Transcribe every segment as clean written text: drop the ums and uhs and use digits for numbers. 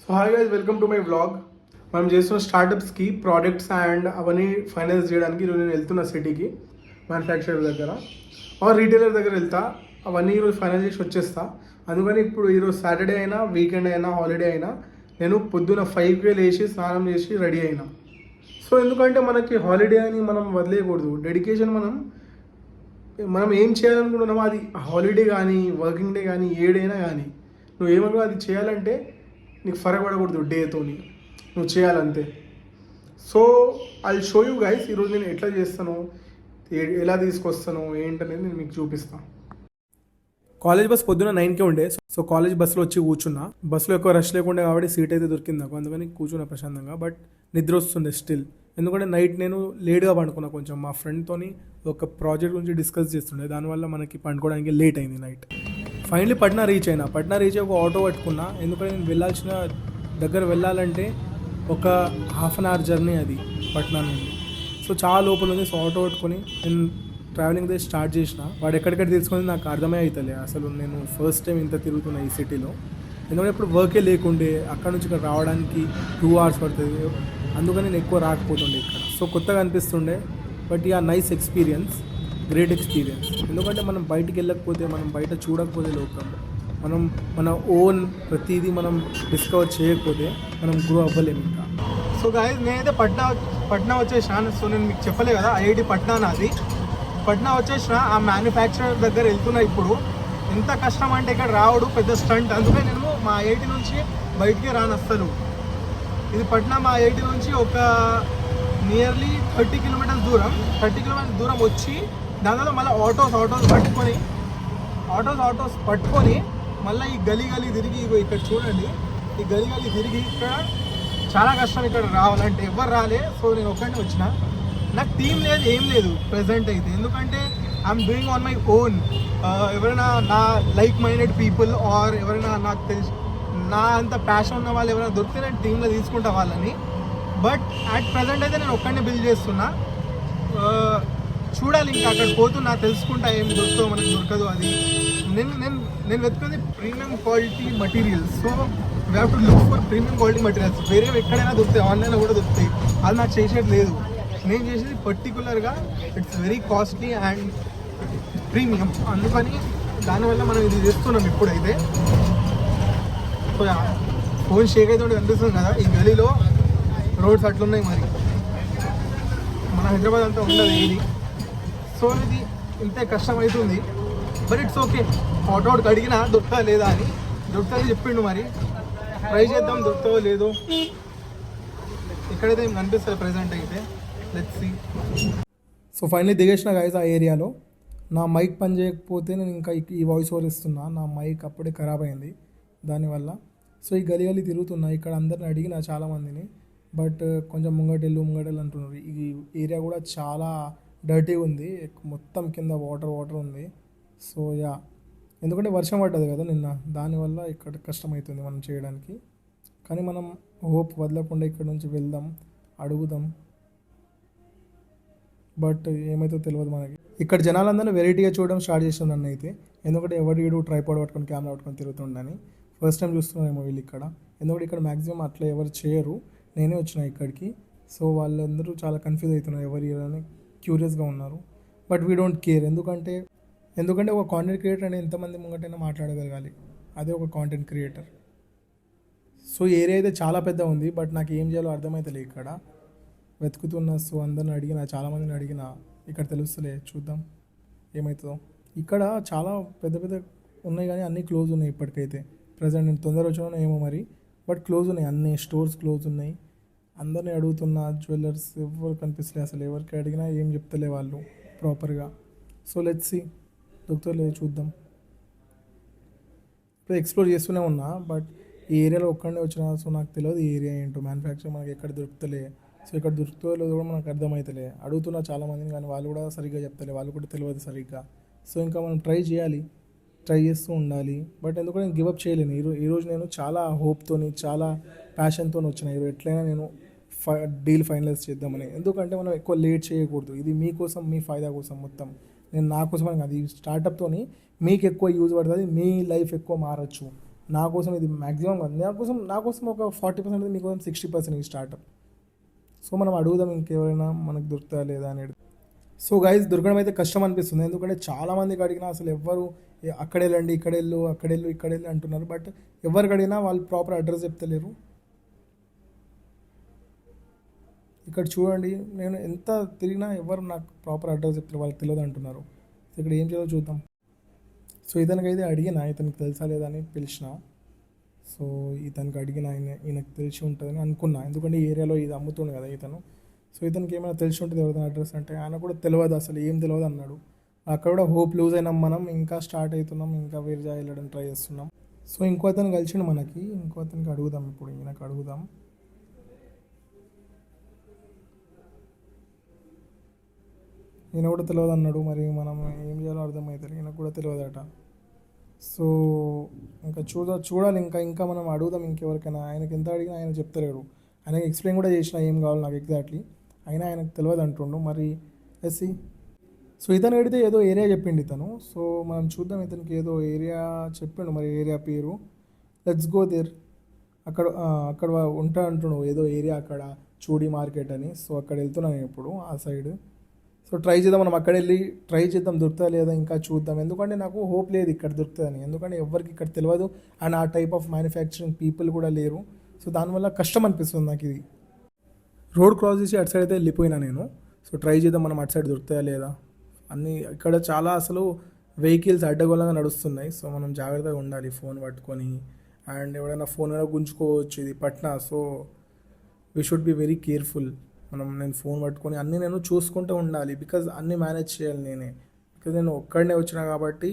So hi guys, welcome to my vlog. మనం చేస్తున్న స్టార్టప్స్కి products and అవన్నీ ఫైనాన్స్ చేయడానికి ఈరోజు నేను వెళ్తున్న సిటీకి, మ్యానుఫ్యాక్చరర్ దగ్గర రీటైలర్ దగ్గర వెళ్తా. అవన్నీ ఈరోజు ఫైనాన్స్ చేసి వచ్చేస్తా. అందుకని ఇప్పుడు ఈరోజు సాటర్డే అయినా, వీకెండ్ అయినా, హాలిడే అయినా నేను పొద్దున్న 5కి లేచి స్నానం చేసి రెడీ అయినా. సో ఎందుకంటే మనకి హాలిడే అని మనం వదిలేయకూడదు. డెడికేషన్ మనం ఏం చేయాలనుకుంటున్నామో అది హాలిడే కానీ, వర్కింగ్ డే కానీ, ఏడైనా కానీ నువ్వు ఏమన్నా అది చేయాలంటే నీకు ఫరక్ పడకూడదు. డేతోని నువ్వు చేయాలంతే. So I show you guys ఈరోజు నేను ఎట్లా చేస్తాను, ఎలా తీసుకొస్తాను ఏంటనేది నేను మీకు చూపిస్తాను. కాలేజ్ బస్ పొద్దున్న 9కే ఉండే. సో కాలేజ్ బస్సులో వచ్చి కూర్చున్నా. బస్సులో ఎక్కువ రష్ లేకుండా కాబట్టి సీట్ అయితే దొరికింది నాకు, అందుకని కూర్చున్నా ప్రశాంతంగా. బట్ నిద్ర వస్తుండే స్టిల్, ఎందుకంటే నైట్ నేను లేట్గా పండుకున్నా. కొంచెం మా ఫ్రెండ్తోని ఒక ప్రాజెక్ట్ గురించి డిస్కస్ చేస్తుండే, దానివల్ల మనకి పండుకోవడానికి లేట్ అయింది నైట్. ఫైనలీ పట్నా రీచ్ అయినా. పట్నా రీచ్ అయ్యి ఒక ఆటో పట్టుకున్నా, ఎందుకంటే నేను వెళ్ళాల్సిన దగ్గర వెళ్ళాలంటే ఒక హాఫ్ అన్ అవర్ జర్నీ అది పట్నా నుండి. సో చాలా లోపల ఉంది. సో ఆటో పట్టుకొని నేను ట్రావెలింగ్ డే స్టార్ట్ చేసిన. వాడు ఎక్కడికక్కడ తెలుసుకొని నాకు అర్థమే అవుతలే అసలు. నేను ఫస్ట్ టైం ఇంత తిరుగుతున్నా ఈ సిటీలో, ఎందుకంటే ఇప్పుడు వర్కే లేకుండే. అక్కడ నుంచి ఇక్కడ రావడానికి 2 hours పడుతుంది, అందుకని నేను ఎక్కువ రాకపోతుండే ఇక్కడ. సో కొత్తగా అనిపిస్తుండే. బట్ ఇక నైస్ ఎక్స్పీరియన్స్, గ్రేట్ ఎక్స్పీరియన్స్. ఎందుకంటే మనం బయటికి వెళ్ళకపోతే, మనం బయట చూడకపోతే లోకం, మనం మన ఓన్ ప్రతిదీ మనం డిస్కవర్ చేయకపోతే మనం గ్రో అవ్వలేము ఇంకా. సో గాయస్, నేనైతే పట్నా వచ్చేసిన. సో నేను మీకు చెప్పలే కదా, ఐఐటి పట్నా నాది. పట్నా వచ్చేసిన. ఆ మ్యానుఫ్యాక్చరర్ దగ్గర వెళ్తున్నా ఇప్పుడు. ఎంత కష్టం అంటే ఇక్కడ రావడు పెద్ద స్టంట్. అందుకే నేను మా ఐఐటి నుంచి బయటికి రానొస్తాను. ఇది పట్నా మా ఐఐటి నుంచి ఒక నియర్లీ 30 kilometers దూరం. 30 kilometers దూరం వచ్చి దానిలో మళ్ళీ ఆటోస్ పట్టుకొని మళ్ళీ ఈ గలీ తిరిగి ఇక్కడ చూడండి, ఈ గలీ తిరిగి ఇక్కడ చాలా కష్టం ఇక్కడ రావాలంటే. ఎవరు రాలే. సో నేను ఒక్కడిని వచ్చిన. నాకు టీం లేదు, ఏం లేదు ప్రెజెంట్ అయితే. ఎందుకంటే I'm doing on my own. ఎవరైనా నా లైక్ మైండెడ్ పీపుల్ ఆర్ ఎవరైనా నాకు తెలిసి నా అంత ప్యాషన్ ఉన్న వాళ్ళు ఎవరైనా దొరికితే నేను టీంలో తీసుకుంటా వాళ్ళని. బట్ అట్ ప్రజెంట్ అయితే నేను ఒక్కడినే బిల్డ్ చేస్తున్నా. చూడాలి ఇంకా అక్కడ పోతున్నా, తెలుసుకుంటా ఏం దొరుకుతుందో మనకు దొరకదు. అది నేను వెతుకుతుంది premium quality materials. So we have to look for premium quality materials. వేరే ఎక్కడైనా దొరుకుతాయి, ఆన్లైన్లో కూడా దొరుకుతాయి. అది నాకు చేసేది లేదు. నేను చేసేది పర్టికులర్గా it's very costly and premium. అందుకని దానివల్ల మనం ఇది చేస్తున్నాం ఇప్పుడైతే. సో ఫోన్ షేక్ అయితే కనిపిస్తుంది కదా, ఈ గలీలో రోడ్స్ అట్లున్నాయి. మరి మన హైదరాబాద్ అంతా ఉండదు ఏది. సో ఇది ఇంతే కష్టం అవుతుంది. But it's okay. ఆటో అడిగినా దొరుకుతా లేదా అని, దొరుకుతుంది చెప్పిండు. మరి ట్రై చేద్దాం, దొరుకుతావో లేదో. ఇక్కడైతే ఏం కనిపిస్తుంది ప్రజెంట్ అయితే. Let's see. సో ఫైనలీ దిగేసిన గైస్ ఆ ఏరియాలో. నా మైక్ పని చేయకపోతే నేను ఇంకా ఈ వాయిస్ ఓవర్ ఇస్తున్నా. నా మైక్ అప్పుడే ఖరాబ్ అయింది దానివల్ల. సో ఈ గలీ తిరుగుతున్నా. ఇక్కడ అందరిని అడిగిన చాలామందిని, బట్ కొంచెం ముంగటెళ్ళు అంటున్నారు. ఈ ఏరియా కూడా చాలా డర్టీగా ఉంది, మొత్తం కింద వాటర్ ఉంది. సో ఎందుకంటే వర్షం పడ్డది కదా నిన్న, దానివల్ల ఇక్కడ కష్టమవుతుంది మనం చేయడానికి. కానీ మనం హోప్ వదలకుండా ఇక్కడ నుంచి వెళ్దాం, అడుగుదాం. బట్ ఏమైతే తెలియదు మనకి. ఇక్కడ జనాలందరూ వెరైటీగా చూడడం స్టార్ట్ చేసిన నన్ను అయితే. ఎందుకంటే ఎవరు ట్రైపాడ్ పట్టుకొని కెమెరా పట్టుకొని తిరుగుతుండని ఫస్ట్ టైం చూస్తున్నారేమో వీళ్ళు ఇక్కడ. ఎందుకంటే ఇక్కడ మ్యాక్సిమం అట్లా ఎవరు చేయరు. నేనే వచ్చిన ఇక్కడికి. సో వాళ్ళందరూ చాలా కన్ఫ్యూజ్ అవుతున్నారు, ఎవరు అని క్యూరియస్గా ఉన్నారు. But we don't care. ఎందుకంటే ఒక కాంటెంట్ క్రియేటర్ అని ఎంతమంది ముంగటైనా మాట్లాడగలగాలి. అదే ఒక కాంటెంట్ క్రియేటర్. సో ఏరియా అయితే చాలా పెద్ద ఉంది, బట్ నాకు ఏం చేయాలో అర్థమవుతలే ఇక్కడ. వెతుకుతున్నా. సో అందరిని అడిగిన, చాలామందిని అడిగిన, ఇక్కడ తెలుస్తలే. చూద్దాం ఏమవుతుందో. ఇక్కడ చాలా పెద్ద ఉన్నాయి కానీ అన్నీ క్లోజ్ ఉన్నాయి ఇప్పటికైతే. ప్రజెంట్ నేను తొందర వచ్చినా ఏమో మరి, బట్ క్లోజ్ ఉన్నాయి. అన్ని స్టోర్స్ క్లోజ్ ఉన్నాయి. అందరినీ అడుగుతున్నా, జ్యువెలర్స్ ఎవరు కనిపిస్తలే అసలు. ఎవరికి అడిగినా ఏం చెప్తలే వాళ్ళు ప్రాపర్గా. సో లెట్స్ సీ, దొరుకుతలే చూద్దాం. ఇప్పుడు ఎక్స్ప్లోర్ చేస్తూనే ఉన్నా, బట్ ఈ ఏరియాలో ఒక్కడే వచ్చినా. సో నాకు తెలియదు ఈ ఏరియా ఏంటో, మ్యానుఫ్యాక్చర్ మనకి ఎక్కడ దొరుకుతలే. సో ఇక్కడ దొరుకుతుందో లేదో కూడా మనకు అర్థమవుతలే. అడుగుతున్నా చాలామందిని, కానీ వాళ్ళు కూడా సరిగ్గా చెప్తలే, వాళ్ళు కూడా తెలియదు సరిగ్గా. సో ఇంకా మనం ట్రై చేస్తూ ఉండాలి. బట్ ఎందుకంటే నేను గివప్ చేయలేను. ఈరోజు నేను చాలా హోప్తోని, చాలా ప్యాషన్తో వచ్చిన. ఈరోజు ఎట్లయినా నేను డీల్ ఫైనలైజ్ చేద్దామని. ఎందుకంటే మనం ఎక్కువ లేట్ చేయకూడదు. ఇది మీకోసం, మీ ఫైదా కోసం మొత్తం. నేను నా కోసం అది స్టార్టప్తో మీకు ఎక్కువ యూజ్ పడుతుంది, మీ లైఫ్ ఎక్కువ మారచ్చు. నా కోసం ఇది మ్యాక్సిమం కాదు, నా కోసం ఒక 40% మీకోసం 60% ఈ స్టార్టప్. సో మనం అడుగుదాం ఇంకెవరైనా మనకు దొరుకుతా లేదా అనేది. సో గైస్, దొరకడం అయితే కష్టం అనిపిస్తుంది, ఎందుకంటే చాలామందికి అడిగినా అసలు ఎవ్వరు అక్కడ వెళ్ళండి, ఇక్కడ వెళ్ళు అంటున్నారు. బట్ ఎవరికి అడిగినా వాళ్ళు ప్రాపర్ అడ్రస్ చెప్తలేరు. ఇక్కడ చూడండి, నేను ఎంత తిరిగినా ఎవరు నాకు ప్రాపర్ అడ్రస్ చెప్తారు, వాళ్ళకి తెలియదు అంటున్నారు. సో ఇక్కడ ఏం చేయాలో చూద్దాం. సో ఇతనికైతే అడిగిన, ఇతనికి తెలుసా లేదా అని పిలిచిన. సో ఇతనికి అడిగిన, ఈయనకు తెలిసి ఉంటుందని అనుకున్నా, ఎందుకంటే ఈ ఏరియాలో ఇది అమ్ముతుండు కదా ఇతను. సో ఇతనికి ఏమైనా తెలిసి ఉంటుంది ఎవరిదైనా అడ్రస్ అంటే, ఆయన కూడా తెలియదు, అసలు ఏం తెలియదు అన్నాడు. అక్కడ కూడా హోప్ లూజ్ అయినాం మనం, ఇంకా స్టార్ట్ అవుతున్నాం, ఇంకా వేరే జాగా వెళ్ళడం ట్రై చేస్తున్నాం. సో ఇంకో అతను కలిసిండు మనకి, ఇంకో అతనికి అడుగుదాం, ఇప్పుడు ఈయనకు అడుగుదాం. ఈయన కూడా తెలియదు అన్నాడు, మరి మనం ఏం చేయాలో అర్థమవుతుంది, ఈయనకు కూడా తెలియదట. సో ఇంకా చూడాలి, ఇంకా మనం అడుగుదాం ఇంకెవరికైనా. ఆయనకి ఎంత అడిగినా ఆయన చెప్తలేడు. ఆయనకి ఎక్స్ప్లెయిన్ కూడా చేసిన ఏం కావాలి నాకు ఎగ్జాక్ట్లీ, అయినా ఆయనకు తెలియదు అంటుండు. మరి ఎస్సీ. సో ఇతను అడిగితే ఏదో ఏరియా చెప్పిండు ఇతను. సో మనం చూద్దాం, ఇతనికి ఏదో ఏరియా చెప్పిండు, మరి ఏరియా పేరు. Let's go there. అక్కడ ఉంటా అంటుండు ఏదో ఏరియా, అక్కడ చూడి మార్కెట్ అని. సో అక్కడ వెళ్తున్నాను ఇప్పుడు ఆ సైడ్. సో ట్రై చేద్దాం, మనం అక్కడ వెళ్ళి ట్రై చేద్దాం, దొరుకుతా లేదా ఇంకా చూద్దాం. ఎందుకంటే నాకు హోప్ లేదు ఇక్కడ దొరుకుతుందని, ఎందుకంటే ఎవరికి ఇక్కడ తెలియదు అండ్ ఆ టైప్ ఆఫ్ మ్యానుఫ్యాక్చరింగ్ పీపుల్ కూడా లేరు. సో దానివల్ల కష్టం అనిపిస్తుంది నాకు ఇది. రోడ్ క్రాస్ చేసి అటు సైడ్ అయితే వెళ్ళిపోయినా నేను. సో ట్రై చేద్దాం మనం అటు సైడ్ దొరుకుతాయా లేదా అన్నీ. ఇక్కడ చాలా అసలు వెహికల్స్ అడ్డగోలంగా నడుస్తున్నాయి. సో మనం జాగ్రత్తగా ఉండాలి ఫోన్ పట్టుకొని, అండ్ ఎవరైనా ఫోన్ కూడా గుంజుకోవచ్చు, ఇది Patna. So we should be very careful. నేను ఫోన్ పట్టుకొని అన్నీ నేను చూసుకుంటూ ఉండాలి, బికాజ్ అన్నీ మేనేజ్ చేయాలి నేనే. బికాజ్ నేను ఒక్కడనే వచ్చినా కాబట్టి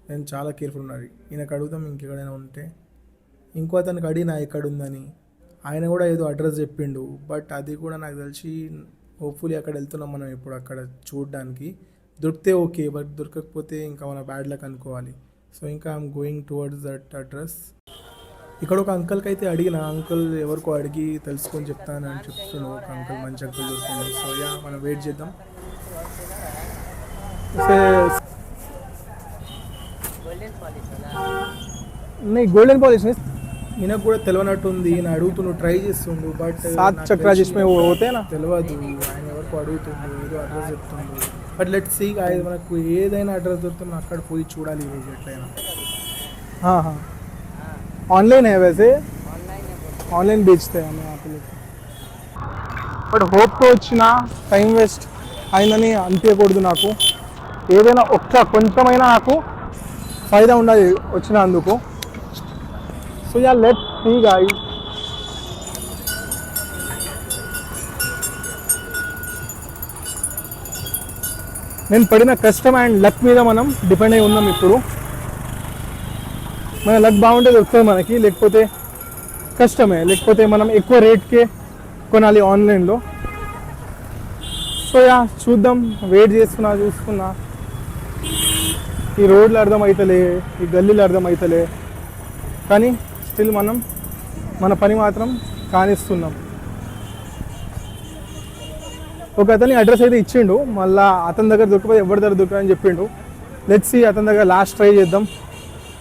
నేను చాలా కేర్ఫుల్ ఉండాలి. ఈయనకు అడుగుదాం ఇంకెక్కడైనా ఉంటే. ఇంకో అతనికి అడిగినా ఎక్కడ ఉందని, ఆయన కూడా ఏదో అడ్రస్ చెప్పిండు. బట్ అది కూడా నాకు తెలిసి హోప్ఫుల్లీ అక్కడ వెళ్తున్నాం మనం ఇప్పుడు అక్కడ చూడడానికి. దొరికితే ఓకే, బట్ దొరకకపోతే ఇంకా మన బ్యాడ్ లక్ అనుకోవాలి. సో ఇంకా I'm going towards that address. ఇక్కడ ఒక అంకల్కి అయితే అడిగిన, అంకుల్ ఎవరికో అడిగి తెలుసుకొని చెప్తానని చెప్తున్నాడు. ఒక అంకుల్, మంచి అంకుల్ దొరుకుతుంది. సో యా, మనం వెయిట్ చేద్దాం. గోల్డెన్ పాలిష్ ఈయనకు కూడా తెలియనట్టుంది, ఈయన అడుగుతుండు, ట్రై చేస్తుండు. బట్ చక్రా చేసి పోతేనా తెలియదు, ఆయన ఎవరికో అడుగుతుండు, ఏదో అడ్రస్ చెప్తుండు. బట్ లెట్ సీ, మనకు ఏదైనా అడ్రస్ దొరుకుతుందో అక్కడ పోయి చూడాలి ఈరోజు ఎట్లయినా. ऑनलाइन है वैसे, ऑनलाइन बेचते हैं हमें यहाँ पे लेकर. బట్ హోప్తో వచ్చిన టైం వేస్ట్ అయిందని అనిపించకూడదు నాకు. ఏదైనా కొంచెమైనా నాకు ఫైదా ఉండాలి వచ్చినందుకు. So yeah, let see guys. నేను పడిన కష్టం అండ్ లక్ మీద మనం డిపెండ్ అయి ఉన్నాం ఇప్పుడు. మన లక్ బాగుంటే దొరుకుతుంది మనకి, లేకపోతే కష్టమే. లేకపోతే మనం ఎక్కువ రేట్కే కొనాలి ఆన్లైన్లో. సో యా, చూద్దాం, వెయిట్ చూసుకున్నా. ఈ రోడ్లు అర్థమవుతలే, ఈ గల్లీలు అర్థమవుతలే, కానీ స్టిల్ మనం మన పని మాత్రం కానిస్తున్నాం. ఒక అతని అడ్రస్ అయితే ఇచ్చిండు, మళ్ళీ అతని దగ్గర దొరికిపోతే ఎవరి దగ్గర దొరకదని చెప్పిండు. లెట్స్ సీ, అతని దగ్గర లాస్ట్ ట్రై చేద్దాం,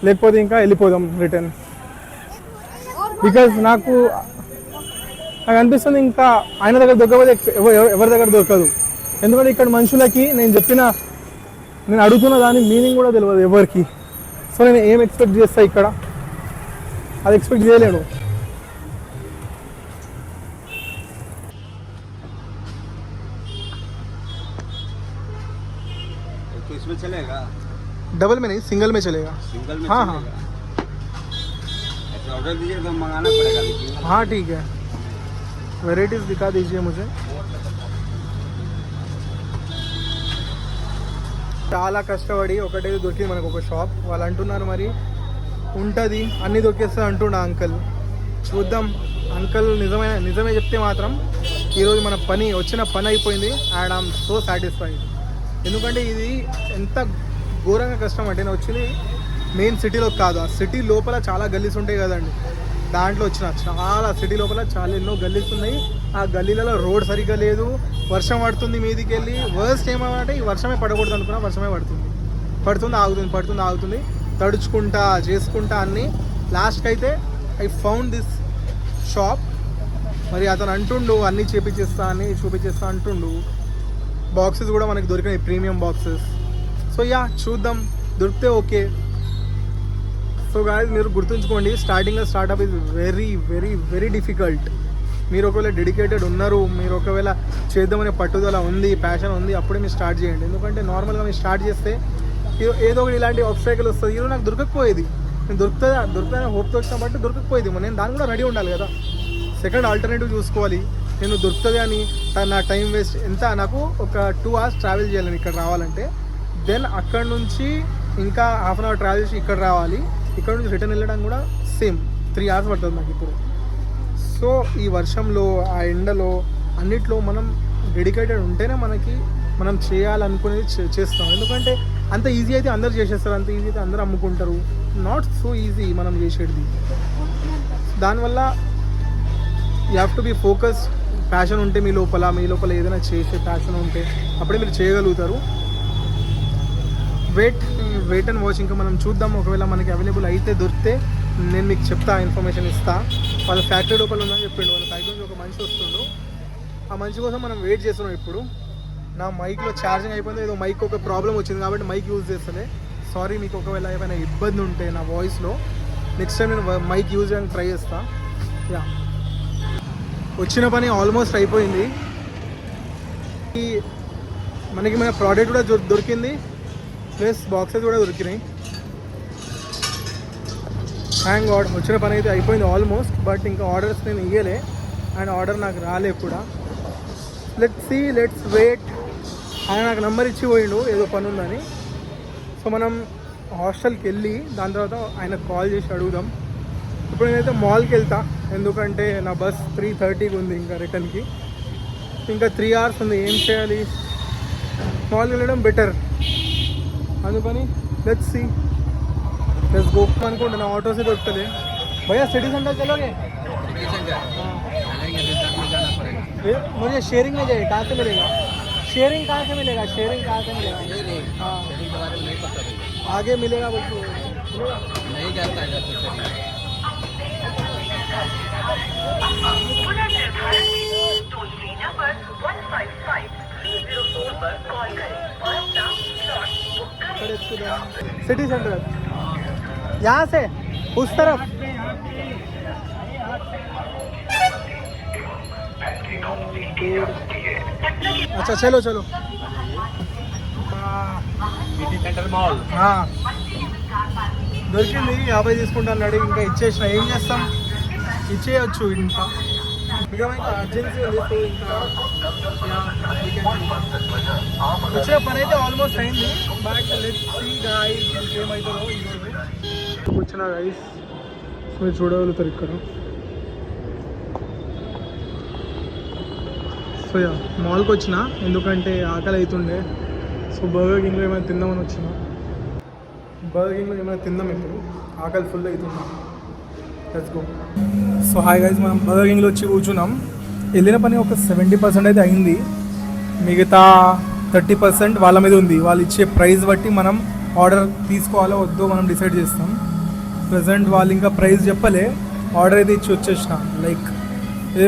లేకపోతే ఇంకా వెళ్ళిపోదాం రిటర్న్. బికాజ్ నాకు అనిపిస్తుంది ఇంకా ఆయన దగ్గర దొరకకపోతే ఎవరి దగ్గర దొరకదు. ఎందుకంటే ఇక్కడ మనుషులకి నేను అడుగుతున్న దాని మీనింగ్ కూడా తెలియదు ఎవరికి. సో నేను ఏం ఎక్స్పెక్ట్ చేస్తా ఇక్కడ, అది ఎక్స్పెక్ట్ చేయలేను. डबल में नहीं, सिंगल में चलेगा. सिंगल में हाँ चलेगा. ऐसे ऑर्डर दीजिए तो मंगाना पड़ेगा. हाँ ठीक है, वेराइटीज दिखा दीजिए मुझे. చాలా కష్టపడి ఒకటే దొరికింది మనకు ఒక షాప్. వాళ్ళు అంటున్నారు మరి ఉంటుంది అన్నీ దొరికేస్తుంది అంటుండ అంకల్. చూద్దాం, అంకల్ నిజమే చెప్తే మాత్రం ఈరోజు మన వచ్చిన పని అయిపోయింది అండ్ ఐఎమ్ సో సాటిస్ఫైడ్. ఎందుకంటే ఇది ఎంత ఘోరంగా కష్టం అంటే, నేను వచ్చింది మెయిన్ సిటీలో కాదు, ఆ సిటీ లోపల చాలా గల్లీస్ ఉంటాయి కదండి, దాంట్లో వచ్చిన. చాలా సిటీ లోపల చాలా ఎన్నో గల్లీస్ ఉన్నాయి. ఆ గల్లీలలో రోడ్ సరిగ్గా లేదు, వర్షం పడుతుంది మీదికి వెళ్ళి. వర్స్ట్ ఏమంటే ఈ వర్షమే పడకూడదు అనుకున్నా, వర్షమే పడుతుంది ఆగుతుంది తడుచుకుంటా చేసుకుంటా అన్నీ లాస్ట్కి అయితే ఐ ఫౌండ్ దిస్ షాప్. మరి అతను అంటుండు అన్నీ చేపించేస్తా అని చూపించేస్తా అంటుండు. బాక్సెస్ కూడా మనకి దొరికినాయి, ప్రీమియం బాక్సెస్. సో యా, చూద్దాం, దొరికితే ఓకే. సో గాయస్, మీరు గుర్తుంచుకోండి, స్టార్టింగ్లో startup is very very very difficult. మీరు ఒకవేళ డెడికేటెడ్ ఉన్నారు, మీరు ఒకవేళ చేద్దామనే పట్టుదల ఉంది, ప్యాషన్ ఉంది, అప్పుడే మీరు స్టార్ట్ చేయండి. ఎందుకంటే నార్మల్గా మీరు స్టార్ట్ చేస్తే ఏదో ఒకటి ఇలాంటి ఆబ్స్టాకిల్ వస్తుంది. ఈరోజు నాకు దొరకకపోయేది, నేను దొరుకుతుందని హోప్తో వచ్చిన బట్టి దొరకకపోయేది. నేను దాని కూడా రెడీ ఉండాలి కదా. సెకండ్ ఆల్టర్నేటివ్ చూసుకోవాలి. నేను దొరుకుతుంది అని నా టైం వేస్ట్ ఎంత, నాకు ఒక 2 hours ట్రావెల్ చేయాలి ఇక్కడ రావాలంటే. దెన్ అక్కడ నుంచి ఇంకా హాఫ్ అన్ అవర్ ట్రావెల్ చేసి ఇక్కడ రావాలి. ఇక్కడ నుంచి రిటర్న్ వెళ్ళడం కూడా సేమ్ 3 hours పడుతుంది నాకు ఇప్పుడు. సో ఈ వర్షంలో, ఆ ఎండలో, అన్నిట్లో మనం డెడికేటెడ్ ఉంటేనే మనం చేయాలనుకునేది చేస్తాం. ఎందుకంటే అంత ఈజీ అయితే అందరు చేసేస్తారు, అంత ఈజీ అయితే అందరూ అమ్ముకుంటారు. నాట్ సో ఈజీ మనం చేసేది. దానివల్ల you have to be focus. Passion ఉంటే మీ లోపల ఏదైనా చేసే ప్యాషన్ ఉంటే అప్పుడే మీరు చేయగలుగుతారు. Wait and watch. ఇంకా మనం చూద్దాం, ఒకవేళ మనకి అవైలబుల్ అయితే దొరికితే నేను మీకు చెప్తా, ఇన్ఫర్మేషన్ ఇస్తా. వాళ్ళ ఫ్యాక్టరీ లోపల ఉందని చెప్పిండు. వాళ్ళ ఫ్యాక్టరీ నుంచి ఒక మనిషి వస్తుండు. ఆ మనిషి కోసం మనం వెయిట్ చేస్తున్నాం. ఇప్పుడు నా మైక్లో ఛార్జింగ్ అయిపోయింది, ఏదో మైక్ ఒక ప్రాబ్లం వచ్చింది కాబట్టి మైక్ యూజ్ చేస్తలే. సారీ, మీకు ఒకవేళ ఏమైనా ఇబ్బంది ఉంటే నా వాయిస్లో, నెక్స్ట్ టైం నేను మైక్ యూజ్ చేయడానికి ట్రై చేస్తా. యా, వచ్చిన పని ఆల్మోస్ట్ అయిపోయింది. మనకి మన ప్రోడక్ట్ కూడా దొరికింది, ప్లస్ బాక్సెస్ కూడా దొరికినాయి. థ్యాంక్ గాడ్, వచ్చిన పని అయితే అయిపోయింది ఆల్మోస్ట్. బట్ ఇంకా ఆర్డర్స్ నేను ఇయ్యలే, అండ్ ఆర్డర్ నాకు రాలే కూడా. Let's wait. ఆయన నాకు నెంబర్ ఇచ్చి పోయిండు ఏదో పని ఉందని. సో మనం హాస్టల్కి వెళ్ళి దాని తర్వాత ఆయనకు కాల్ చేసి అడుగుదాం. ఇప్పుడు నేనైతే మాల్కి వెళ్తా, ఎందుకంటే నా బస్ 3:30కి ఉంది ఇంకా రిటర్న్కి. ఇంకా 3 hours ఉంది. ఏం చేయాలి? మాల్కి వెళ్ళడం బెటర్ అందుకని లెట్స్ గో అనుకుంటున్నా. ఆటోసే దొరుకుతుంది. भैया सिटी सेंटर चलोगे? मुझे शेयरिंग में जाइए. कहाँ से मिलेगा शेयरिंग? कहाँ से मिलेगा शेयरिंग? हाँ, आगे मिलेगा बोलते नहीं जाता है. सिटी सेंटर यहाँ से उस तरफ. अच्छा चलो चलो. సిటీ సెంటర్ మాల్ దొరికింది. 50 తీసుకుంటాను. ఇంకా ఇచ్చేసిన. ఏం చేస్తాం, ఇచ్చేయచ్చు. ఇంకా అర్జెన్సీ ఉంది. వచ్చిన పని అయితే ఆల్మోస్ట్ అయింది. బట్ లెట్స్ సీ గైస్ ఏమవుతుందో ఈరోజు. వచ్చిన గైస్ మీరు చూడగలుగుతారు ఇక్కడ. సో యా, మాల్కి వచ్చిన ఎందుకంటే ఆకలి అవుతుండే. సో బర్గర్ కింగ్లో ఏమైనా తిందామని వచ్చిన. బర్గర్ కింగ్లో ఏమైనా తిందాం ఇప్పుడు. ఆకలి ఫుల్ అవుతుంది. Let's go. So hi guys, మనం బర్గర్ కింగ్లో వచ్చి కూర్చున్నాం. వెళ్ళిన పని ఒక 70% అయితే అయింది. మిగతా 30% వాళ్ళ మీద ఉంది. వాళ్ళు ఇచ్చే ప్రైస్ బట్టి మనం ఆర్డర్ తీసుకోవాలో వద్దో మనం డిసైడ్ చేస్తాం. ప్రజెంట్ వాళ్ళు ఇంకా ప్రైస్ చెప్పలే, ఆర్డర్ అయితే ఇచ్చి వచ్చేసిన. Like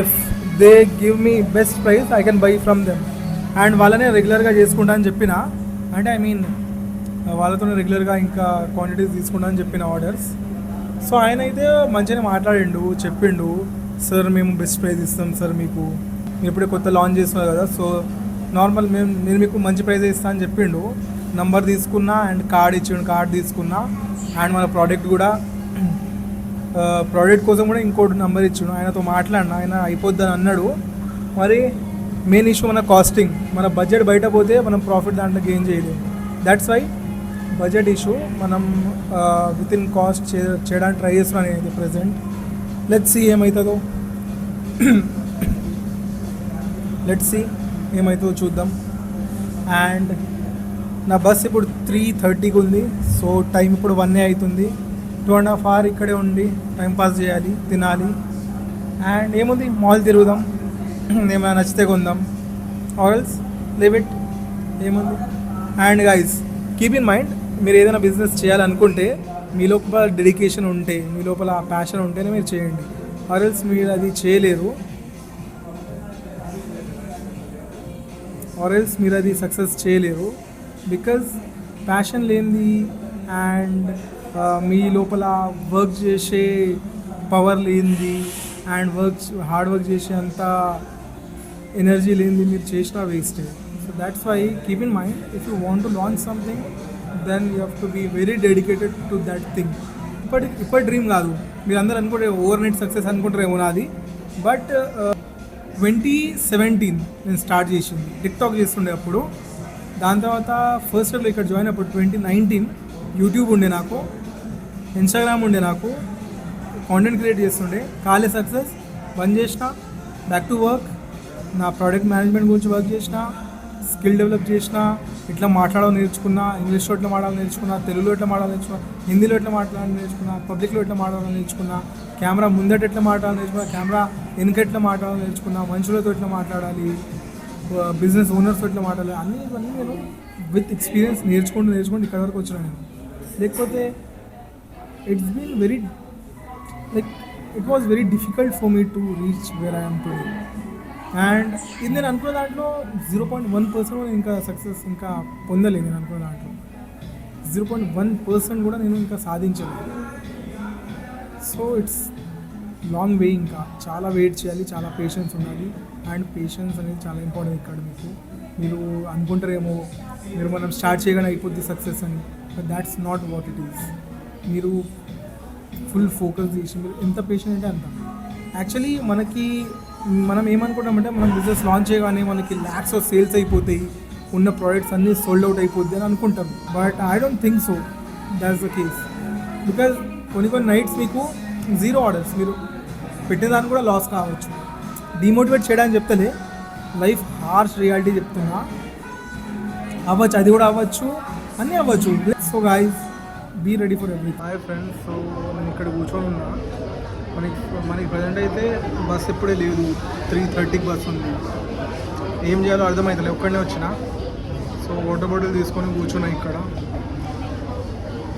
if they give me best price I can buy from them. And వాళ్ళనే రెగ్యులర్గా చేసుకుంటా అని చెప్పిన. అంటే ఐ మీన్ వాళ్ళతోనే రెగ్యులర్గా ఇంకా క్వాంటిటీస్ తీసుకుంటా అని చెప్పిన ఆర్డర్స్. సో ఆయన అయితే మంచిగానే మాట్లాడిండు, చెప్పిండు, సార్ మేము బెస్ట్ ప్రైస్ ఇస్తాం సార్, మీకు మీరు ఇప్పుడే కొత్త లాంచ్ చేస్తున్నారు కదా, సో నార్మల్ మీరు మీకు మంచి ప్రైస్ ఇస్తా అని చెప్పిండు. నంబర్ తీసుకున్నా అండ్ కార్డ్ ఇచ్చిండు. కార్డ్ తీసుకున్నా అండ్ మన ప్రోడక్ట్ కూడా, ప్రోడక్ట్ కోసం కూడా ఇంకోటి నెంబర్ ఇచ్చిండు. ఆయనతో మాట్లాడినా, ఆయన అయిపోద్దని అన్నాడు. మరి మెయిన్ ఇష్యూ మన కాస్టింగ్. మన బడ్జెట్ బయట పోతే మనం ప్రాఫిట్ దాంట్లో గెయిన్ చేయలేము. That's why budget issue. మనం విత్ ఇన్ కాస్ట్ చేయడానికి ట్రై చేస్తున్నాను నేనైతే ప్రజెంట్. లెట్స్ సీ ఏమవుతుందో. లెట్స్ సీ ఏమవుతుందో చూద్దాం. అండ్ నా బస్ ఇప్పుడు 3:30కి ఉంది. సో టైం ఇప్పుడు 1 అవుతుంది. 2.5 hours ఇక్కడే ఉండి టైంపాస్ చేయాలి, తినాలి. అండ్ ఏముంది, మాల్ తిరుగుదాం, ఏమైనా నచ్చితే కొందాం, ఆల్స్ లివ్ ఇట్. ఏముంది. And guys keep in mind, మీరు ఏదైనా బిజినెస్ చేయాలనుకుంటే మీ లోపల డెడికేషన్ ఉంటే, మీ లోపల ప్యాషన్ ఉంటేనే మీరు చేయండి. ఆర్ఎల్స్ మీరు అది చేయలేరు, ఆర్ఎల్స్ మీరు అది సక్సెస్ చేయలేరు. బికాజ్ ప్యాషన్ లేనిది అండ్ మీ లోపల వర్క్ చేసే పవర్ లేనిది అండ్ హార్డ్ వర్క్ చేసే అంత ఎనర్జీ లేనిది మీరు చేసినా waste. So that's why keep in mind, if you want to launch something then you have to be very dedicated to that thing. ఇప్పటి డ్రీమ్ కాదు, మీరు అందరూ అనుకుంటే ఓవర్ నైట్ సక్సెస్ అనుకుంటారేమో నాది. బట్ 2017 నేను స్టార్ట్ చేసింది, టిక్టాక్ చేస్తుండే అప్పుడు. దాని తర్వాత ఫస్ట్ ఇయర్లో ఇక్కడ జాయిన్ అప్పుడు 2019 యూట్యూబ్ ఉండే నాకు, ఇన్స్టాగ్రామ్ ఉండే నాకు, కాంటెంట్ క్రియేట్ చేస్తుండే. కాలే సక్సెస్ బంద్ చేసిన, బ్యాక్ టు వర్క్. నా ప్రోడక్ట్ మేనేజ్మెంట్ గురించి వర్క్ చేసిన, స్కిల్ డెవలప్ చేసిన, ఎట్లా మాట్లాడాలో నేర్చుకున్నా, ఇంగ్లీష్లో ఎట్లా మాట్లాడాలో నేర్చుకున్నా, తెలుగులో ఎట్లా మాట్లాడాలో నేర్చుకున్నా, హిందీలో ఎట్లా మాట్లాడాలో నేర్చుకున్నా, పబ్లిక్లో ఎట్లా మాట్లాడాలో నేర్చుకున్నా, కెమెరా ముందట ఎట్లా మాట్లాడాలో నేర్చుకున్నా, కెమెరా వెనుక ఎట్లా మాట్లాడాలో నేర్చుకున్నా, మనుషులతో ఎట్లా మాట్లాడాలి, బిజినెస్ ఓనర్స్తో ఎట్లా మాట్లాడాలి, ఇవన్నీ నేను విత్ ఎక్స్పీరియన్స్ నేర్చుకుంటూ ఇక్కడ వరకు వచ్చినా నేను. లేకపోతే it's been very it was very difficult for me to reach where I am today. And ఇది నేను అనుకున్న దాంట్లో 0.1% ఇంకా సక్సెస్ ఇంకా పొందలేదు. నేను అనుకున్న దాంట్లో 0.1% కూడా నేను ఇంకా సాధించలేదు. సో ఇట్స్ లాంగ్ వే, ఇంకా చాలా వెయిట్ చేయాలి, చాలా పేషెన్స్ ఉండాలి. అండ్ పేషెన్స్ అనేది చాలా ఇంపార్టెంట్ ఇక్కడ. మీరు అనుకుంటారేమో మనం స్టార్ట్ చేయగానే అయిపోద్ది సక్సెస్ అని, but that's not what it is. మీరు ఫుల్ ఫోకస్ చేసి మీరు ఎంత పేషెంట్ అంటే అంత. యాక్చువల్లీ మనం ఏమనుకుంటామంటే మనం బిజినెస్ లాంచ్ చేయగానే మనకి ల్యాక్స్ ఆఫ్ సేల్స్ అయిపోతాయి, ఉన్న ప్రోడక్ట్స్ అన్నీ సోల్డ్ అవుట్ అయిపోద్ది అని అనుకుంటాం. But I don't think so that's the case. Because కొన్ని నైట్స్ మీకు 0 ఆర్డర్స్, మీరు పెట్టిన దాన్ని కూడా లాస్ కావచ్చు. డిమోటివేట్ చేయడానికి చెప్తలే, లైఫ్ హార్ష్ రియాలిటీ చెప్తున్నా. అవ్వచ్చు, అది కూడా అవ్వచ్చు, అన్నీ అవ్వచ్చు. So guys, be ready for everything. Hi friends, so నేను ఇక్కడ కూర్చొని ఉన్నా. మనకి ప్రజెంట్ అయితే బస్ ఎప్పుడే లేదు, 3:30కి బస్ ఉంది. ఏం చేయాలో అర్థమవుతలే, ఒక్కడనే వచ్చిన. సో వాటర్ బాటిల్ తీసుకొని కూర్చున్నా. ఇక్కడ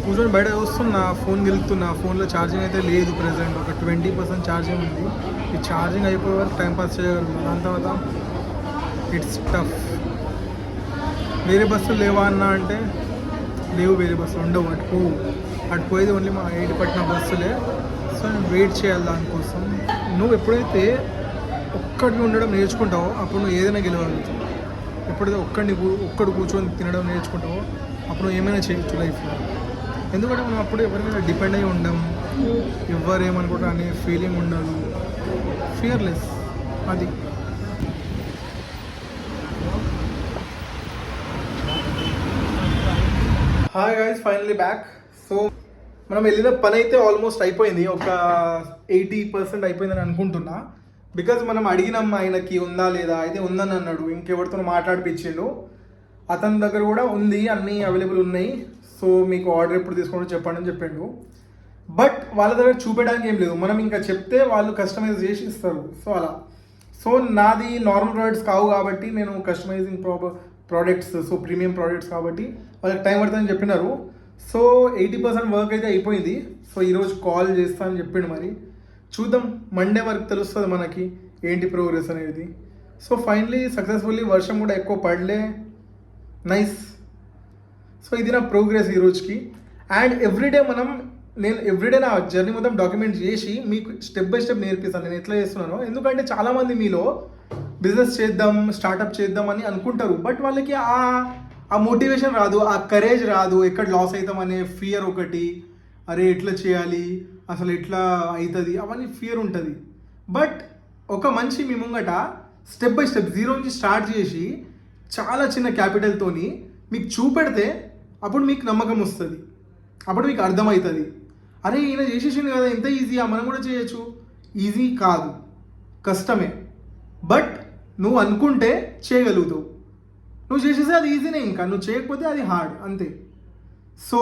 కూర్చొని బయట చూస్తున్నా, ఫోన్ గెలుతున్నా. ఫోన్లో ఛార్జింగ్ అయితే లేదు ప్రజెంట్, ఒక 20% ఛార్జింగ్ ఉంది. ఈ ఛార్జింగ్ అయిపోయే వరకు టైంపాస్ చేయగలను. దాని తర్వాత ఇట్స్ టఫ్. వేరే బస్సులు లేవా అన్నా అంటే లేవు, వేరే బస్సులు ఉండవు. అటు పోయేది ఓన్లీ మా 8 పట్టిన బస్సులే. సో నేను వెయిట్ చేయాలి దానికోసం. నువ్వు ఎప్పుడైతే ఒక్కడికి ఉండడం నేర్చుకుంటావో అప్పుడు నువ్వు ఏదైనా గెలవగలుగుతావు. ఎప్పుడైతే ఒక్కడు కూర్చొని తినడం నేర్చుకుంటావో అప్పుడు నువ్వు ఏమైనా చేయొచ్చు లైఫ్లో. ఎందుకంటే మనం అప్పుడు ఎవరి మీద డిపెండ్ అయ్యి ఉండం, ఎవరేమనుకుంటారు అనే ఫీలింగ్ ఉండదు, ఫియర్లెస్. అది hi guys, finally back. So మనం వెళ్ళిన పని అయితే ఆల్మోస్ట్ అయిపోయింది, ఒక 80% అయిపోయిందని అనుకుంటున్నా. బికాజ్ మనం అడిగినాం ఆయనకి ఉందా లేదా, అయితే ఉందని అన్నాడు. ఇంకెవరితో మాట్లాడిపించిండు, అతని దగ్గర కూడా ఉంది, అన్నీ అవైలబుల్ ఉన్నాయి. సో మీకు ఆర్డర్ ఎప్పుడు తీసుకోవడం చెప్పండి అని చెప్పిండు. బట్ వాళ్ళ దగ్గర చూపించడానికి ఏం లేదు, మనం ఇంకా చెప్తే వాళ్ళు కస్టమైజ్ చేసి ఇస్తారు. సో అలా. సో నాది నార్మల్ ప్రోడక్ట్స్ కావు కాబట్టి నేను customising products, so premium products కాబట్టి వాళ్ళకి టైం పడుతుందని చెప్పినారు. సో 80% వర్క్ అయితే అయిపోయింది. సో ఈరోజు కాల్ చేస్తా అని చెప్పిండు. మరి చూద్దాం, మండే వరకు తెలుస్తుంది మనకి ఏంటి ప్రోగ్రెస్ అనేది. సో ఫైనలీ సక్సెస్ఫుల్లీ, వర్షం కూడా ఎక్కువ పడలే, నైస్. సో ఇది నా ప్రోగ్రెస్ ఈ రోజుకి. అండ్ నేను ఎవ్రీడే నా జర్నీ మొత్తం డాక్యుమెంట్ చేసి మీకు స్టెప్ బై స్టెప్ నేర్పిస్తాను నేను ఎట్లా చేస్తున్నానో. ఎందుకంటే చాలామంది మీలో బిజినెస్ చేద్దాం, స్టార్టప్ చేద్దాం అని అనుకుంటారు, బట్ వాళ్ళకి ఆ మోటివేషన్ రాదు, ఆ కరేజ్ రాదు. ఎక్కడ లాస్ అవుతాం అనే ఫియర్ ఒకటి, అరే ఎట్లా చేయాలి, అసలు ఎట్లా అవుతుంది, అవన్నీ ఫియర్ ఉంటుంది. బట్ ఒక మనిషి మీ ముంగట స్టెప్ బై స్టెప్ 0 నుంచి స్టార్ట్ చేసి చాలా చిన్న క్యాపిటల్తోని మీకు చూపెడితే అప్పుడు మీకు నమ్మకం వస్తుంది, అప్పుడు మీకు అర్థమవుతుంది, అరే ఈయన చేసేసింది కదా, ఎంత ఈజీగా మనం కూడా చేయొచ్చు. ఈజీ కాదు, కష్టమే. బట్ నువ్వు అనుకుంటే చేయగలుగుతావు. నువ్వు చేసేసి అది ఈజీనే, ఇంకా నువ్వు చేయకపోతే అది హార్డ్, అంతే. సో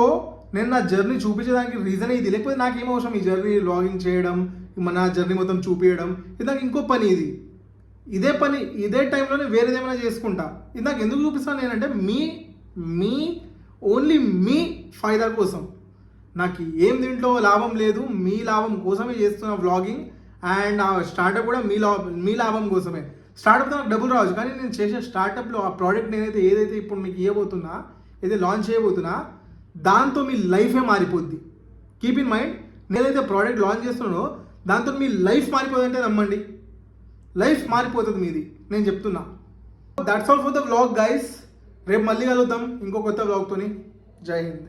నేను నా జర్నీ చూపించడానికి రీజన్ ఇది. లేకపోతే నాకేం అవసరం ఈ జర్నీ లాగింగ్ చేయడం, నా జర్నీ మొత్తం చూపించడం. ఇది నాకు ఇంకో పని, ఇదే పని ఇదే టైంలోనే వేరేదేమైనా చేసుకుంటా. ఇది నాకు ఎందుకు చూపిస్తాను నేనంటే మీ ఓన్లీ మీ ఫైదా కోసం. నాకు ఏం దీంట్లో లాభం లేదు, మీ లాభం కోసమే చేస్తున్న వ్లాగింగ్. అండ్ ఆ స్టార్టప్ కూడా మీ లాభం కోసమే. స్టార్టప్తో నాకు డబ్బులు రావచ్చు, కానీ నేను చేసే స్టార్టప్లో ఆ ప్రోడక్ట్ ఏదైతే ఇప్పుడు మీకు ఇవ్వబోతున్నా, ఏదైతే లాంచ్ చేయబోతున్నా, దాంతో మీ లైఫే మారిపోద్ది. కీప్ ఇన్ మైండ్, నేనైతే ప్రోడక్ట్ లాంచ్ చేస్తున్నానో దాంతో మీ లైఫ్ మారిపోతుందంటే నమ్మండి, లైఫ్ మారిపోతుంది మీది, నేను చెప్తున్నా. That's all for the vlog guys. రేపు మళ్ళీ కలుద్దాం ఇంకో కొత్త వ్లాగ్తోని. జై హింద్.